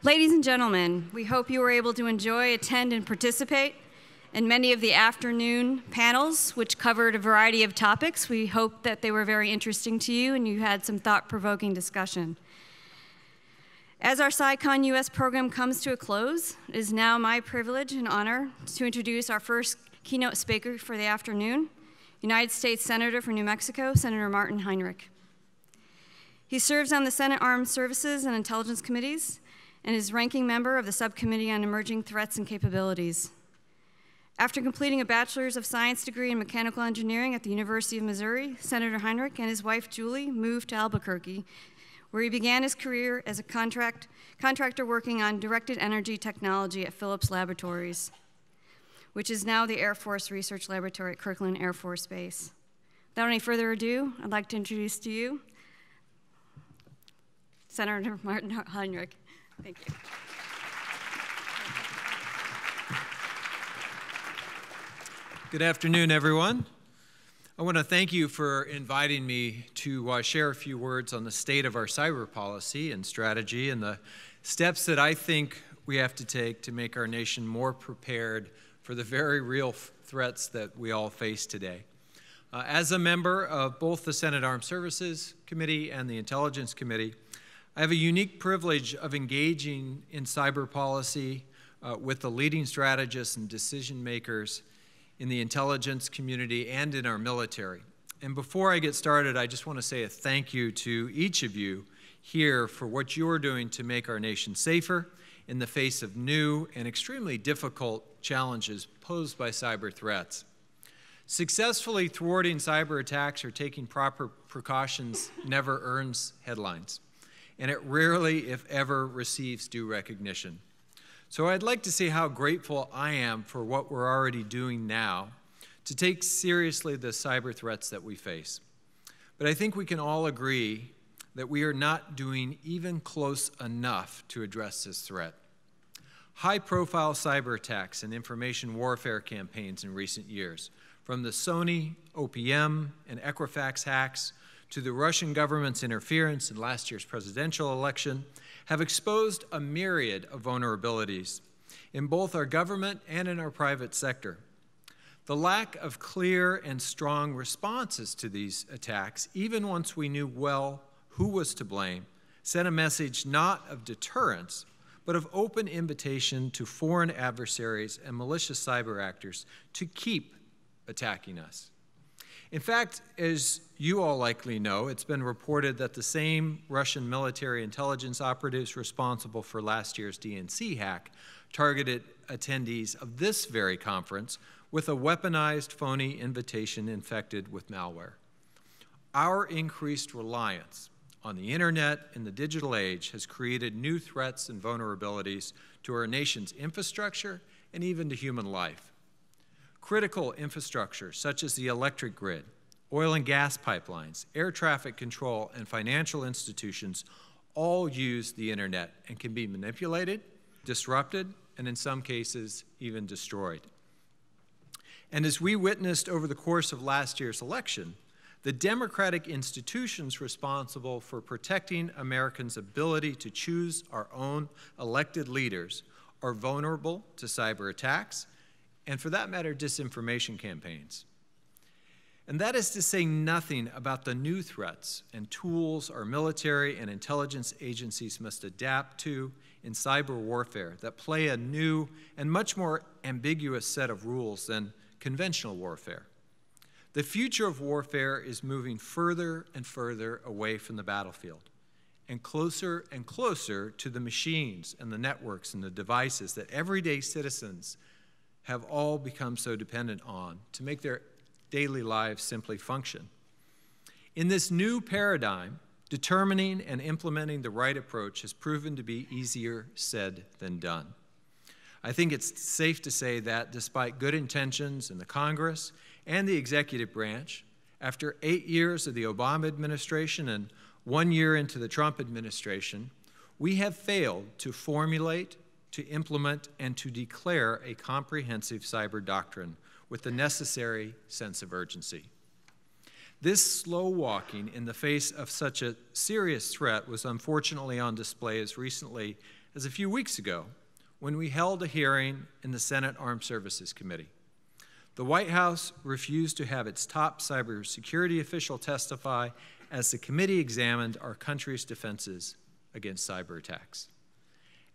Ladies and gentlemen, we hope you were able to enjoy, attend, and participate in many of the afternoon panels, which covered a variety of topics. We hope that they were very interesting to you and you had some thought-provoking discussion. As our SciCon US program comes to a close, it is now my privilege and honor to introduce our first keynote speaker for the afternoon, United States Senator for New Mexico, Senator Martin Heinrich. He serves on the Senate Armed Services and Intelligence Committees and is ranking member of the Subcommittee on Emerging Threats and Capabilities. After completing a Bachelor's of Science degree in Mechanical Engineering at the University of Missouri, Senator Heinrich and his wife Julie moved to Albuquerque, where he began his career as a contractor working on directed energy technology at Phillips Laboratories, which is now the Air Force Research Laboratory at Kirkland Air Force Base. Without any further ado, I'd like to introduce to you Senator Martin Heinrich. Thank you. Good afternoon, everyone. I want to thank you for inviting me to share a few words on the state of our cyber policy and strategy and the steps that I think we have to take to make our nation more prepared for the very real threats that we all face today. As a member of both the Senate Armed Services Committee and the Intelligence Committee, I have a unique privilege of engaging in cyber policy with the leading strategists and decision makers in the intelligence community and in our military. And before I get started, I just want to say a thank you to each of you here for what you're doing to make our nation safer in the face of new and extremely difficult challenges posed by cyber threats. Successfully thwarting cyber attacks or taking proper precautions never earns headlines, and it rarely, if ever, receives due recognition. So I'd like to say how grateful I am for what we're already doing now to take seriously the cyber threats that we face. But I think we can all agree that we are not doing even close enough to address this threat. High-profile cyber attacks and information warfare campaigns in recent years, from the Sony, OPM, and Equifax hacks to the Russian government's interference in last year's presidential election, have exposed a myriad of vulnerabilities in both our government and in our private sector. The lack of clear and strong responses to these attacks, even once we knew well who was to blame, sent a message not of deterrence, but of open invitation to foreign adversaries and malicious cyber actors to keep attacking us. In fact, as you all likely know, it's been reported that the same Russian military intelligence operatives responsible for last year's DNC hack targeted attendees of this very conference with a weaponized phony invitation infected with malware. Our increased reliance on the internet in the digital age has created new threats and vulnerabilities to our nation's infrastructure and even to human life. Critical infrastructure, such as the electric grid, oil and gas pipelines, air traffic control, and financial institutions all use the internet and can be manipulated, disrupted, and in some cases, even destroyed. And as we witnessed over the course of last year's election, the democratic institutions responsible for protecting Americans' ability to choose our own elected leaders are vulnerable to cyber attacks, and for that matter, disinformation campaigns. And that is to say nothing about the new threats and tools our military and intelligence agencies must adapt to in cyber warfare that play a new and much more ambiguous set of rules than conventional warfare. The future of warfare is moving further and further away from the battlefield and closer to the machines and the networks and the devices that everyday citizens have all become so dependent on to make their daily lives simply function. In this new paradigm, determining and implementing the right approach has proven to be easier said than done. I think it's safe to say that despite good intentions in the Congress and the executive branch, after 8 years of the Obama administration and 1 year into the Trump administration, we have failed to formulate, to implement, and to declare a comprehensive cyber doctrine with the necessary sense of urgency. This slow walking in the face of such a serious threat was unfortunately on display as recently as a few weeks ago when we held a hearing in the Senate Armed Services Committee. The White House refused to have its top cybersecurity official testify as the committee examined our country's defenses against cyber attacks.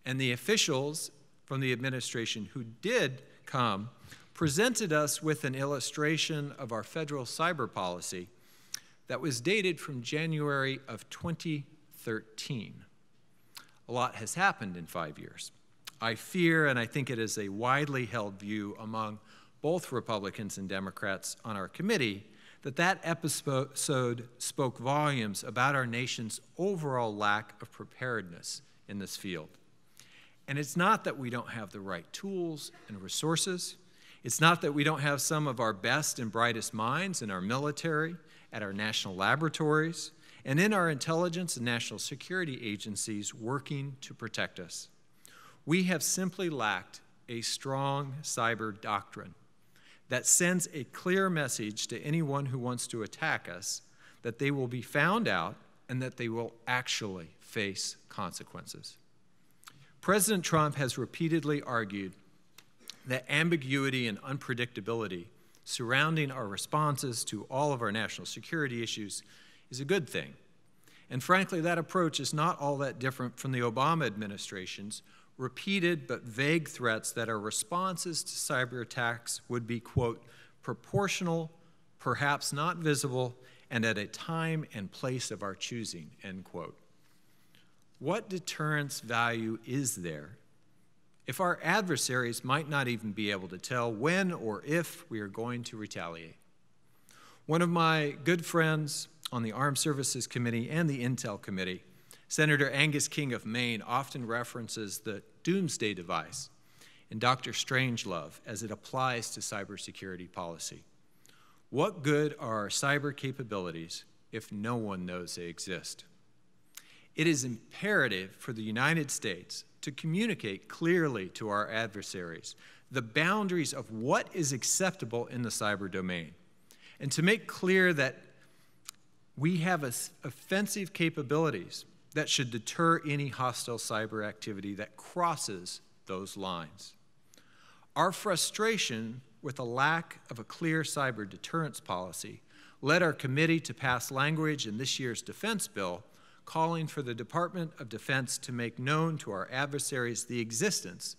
And the officials from the administration who did come presented us with an illustration of our federal cyber policy that was dated from January of 2013. A lot has happened in 5 years. I fear, and I think it is a widely held view among both Republicans and Democrats on our committee, that episode spoke volumes about our nation's overall lack of preparedness in this field. And it's not that we don't have the right tools and resources. It's not that we don't have some of our best and brightest minds in our military, at our national laboratories, and in our intelligence and national security agencies working to protect us. We have simply lacked a strong cyber doctrine that sends a clear message to anyone who wants to attack us that they will be found out and that they will actually face consequences. President Trump has repeatedly argued that ambiguity and unpredictability surrounding our responses to all of our national security issues is a good thing. And frankly, that approach is not all that different from the Obama administration's repeated but vague threats that our responses to cyber attacks would be, quote, proportional, perhaps not visible, and at a time and place of our choosing, end quote. What deterrence value is there if our adversaries might not even be able to tell when or if we are going to retaliate? One of my good friends on the Armed Services Committee and the Intel Committee, Senator Angus King of Maine, often references the doomsday device in Dr. Strangelove as it applies to cybersecurity policy. What good are our cyber capabilities if no one knows they exist? It is imperative for the United States to communicate clearly to our adversaries the boundaries of what is acceptable in the cyber domain, and to make clear that we have offensive capabilities that should deter any hostile cyber activity that crosses those lines. Our frustration with a lack of a clear cyber deterrence policy led our committee to pass language in this year's defense bill calling for the Department of Defense to make known to our adversaries the existence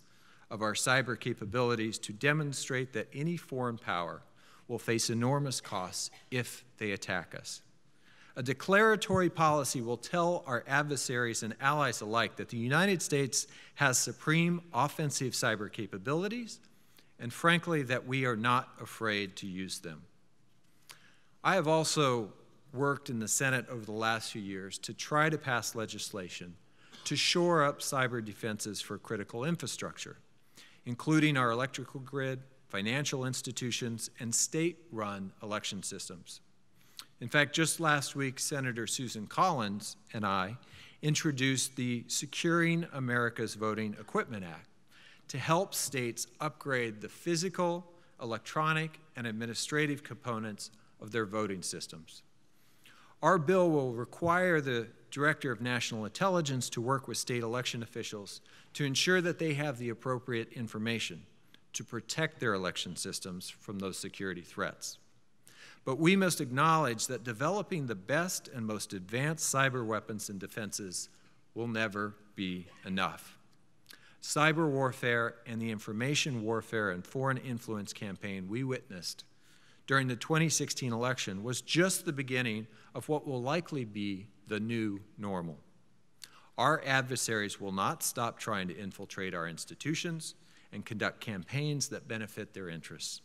of our cyber capabilities to demonstrate that any foreign power will face enormous costs if they attack us. A declaratory policy will tell our adversaries and allies alike that the United States has supreme offensive cyber capabilities, and frankly, that we are not afraid to use them. I have also worked in the Senate over the last few years to try to pass legislation to shore up cyber defenses for critical infrastructure, including our electrical grid, financial institutions, and state-run election systems. In fact, just last week, Senator Susan Collins and I introduced the Securing America's Voting Equipment Act to help states upgrade the physical, electronic, and administrative components of their voting systems. Our bill will require the Director of National Intelligence to work with state election officials to ensure that they have the appropriate information to protect their election systems from those security threats. But we must acknowledge that developing the best and most advanced cyber weapons and defenses will never be enough. Cyber warfare and the information warfare and foreign influence campaign we witnessed during the 2016 election was just the beginning of what will likely be the new normal. Our adversaries will not stop trying to infiltrate our institutions and conduct campaigns that benefit their interests.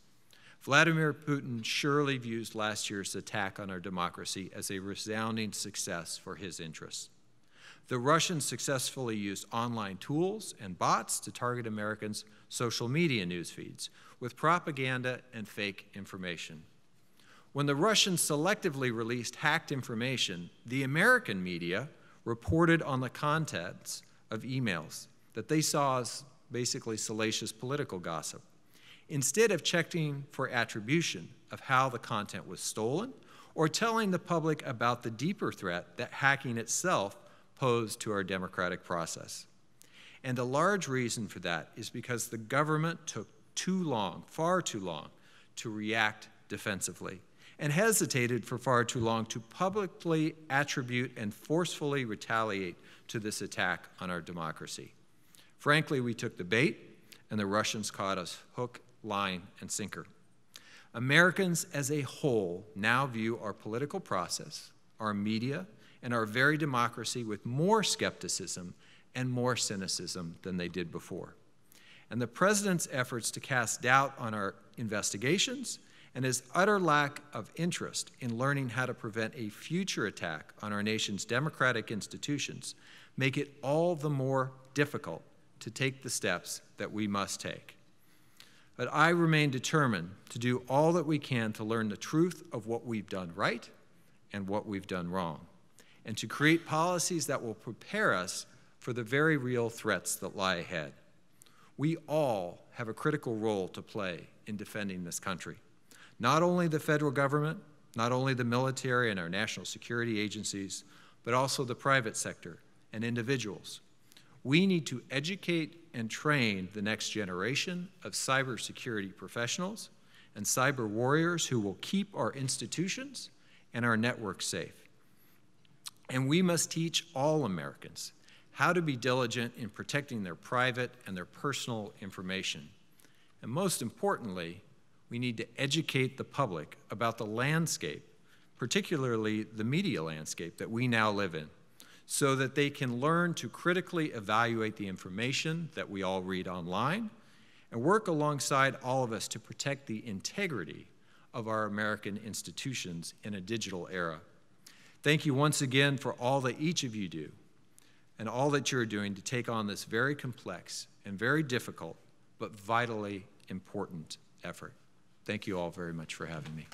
Vladimir Putin surely views last year's attack on our democracy as a resounding success for his interests. The Russians successfully used online tools and bots to target Americans' social media news feeds with propaganda and fake information. When the Russians selectively released hacked information, the American media reported on the contents of emails that they saw as basically salacious political gossip, instead of checking for attribution of how the content was stolen or telling the public about the deeper threat that hacking itself posed to our democratic process. And a large reason for that is because the government took too long, far too long, to react defensively, and hesitated for far too long to publicly attribute and forcefully retaliate to this attack on our democracy. Frankly, we took the bait, and the Russians caught us hook, line, and sinker. Americans as a whole now view our political process, our media, and our very democracy with more skepticism and more cynicism than they did before. And the president's efforts to cast doubt on our investigations and his utter lack of interest in learning how to prevent a future attack on our nation's democratic institutions make it all the more difficult to take the steps that we must take. But I remain determined to do all that we can to learn the truth of what we've done right and what we've done wrong, and to create policies that will prepare us for the very real threats that lie ahead. We all have a critical role to play in defending this country. Not only the federal government, not only the military and our national security agencies, but also the private sector and individuals. We need to educate and train the next generation of cybersecurity professionals and cyber warriors who will keep our institutions and our networks safe. And we must teach all Americans how to be diligent in protecting their private and their personal information. And most importantly, we need to educate the public about the landscape, particularly the media landscape that we now live in, so that they can learn to critically evaluate the information that we all read online and work alongside all of us to protect the integrity of our American institutions in a digital era. Thank you once again for all that each of you do and all that you're doing to take on this very complex and very difficult but vitally important effort. Thank you all very much for having me.